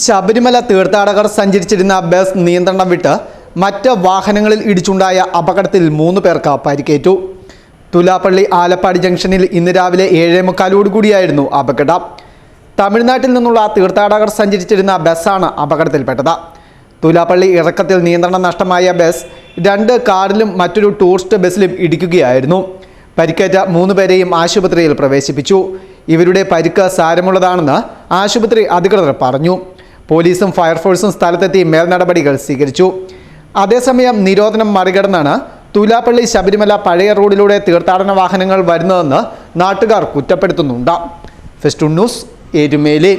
ശബരിമല തീർത്ഥാടകർ സഞ്ചരിച്ചിരുന്ന ബസ് നിയന്ത്രണം വിട്ട് മറ്റ് വാഹനങ്ങളിൽ ഇടിച്ചുണ്ടായ അപകടത്തിൽ 3 പേർക്ക് പരിക്കേറ്റു. തുലാപ്പള്ളി ആലപ്പാടി ജംഗ്ഷനിൽ ഇന്ന് രാവിലെ 7:45 അപകടം. തമിഴ്നാട്ടിൽ നിന്നുള്ള തീർത്ഥാടകർ സഞ്ചരിച്ചിരുന്ന ബസ്സാണ് അപകടത്തിൽപ്പെട്ടത്. തുലാപ്പള്ളി ഇറക്കത്തിൽ നിയന്ത്രണം നഷ്ടമായ ബസ് 2 കാറിലും മറ്റൊരു ടൂറിസ്റ്റ് ബസ്സിലും ഇടിക്കുകയായിരുന്നു. പരിക്കേറ്റ 3 പേരെയും ആശുപത്രിയിൽ പ്രവേശിപ്പിച്ചു. ഇവരുടെ പരിക്ക് സാരമുള്ളതാണെന്ന് ആശുപത്രി അധികൃതർ പറഞ്ഞു. പോലീസും ഫയർഫോഴ്സും സ്ഥലത്തെത്തി മേൽനടപടികൾ സ്വീകരിച്ചു. അതേസമയം നിരോധനം മറികടന്നാണ് തുലാപ്പള്ളി ശബരിമല പഴയ റോഡിലൂടെ തീർത്ഥാടന വാഹനങ്ങൾ വരുന്നതെന്ന് നാട്ടുകാർ കുറ്റപ്പെടുത്തുന്നുണ്ട്. Festoon news, Erumeli.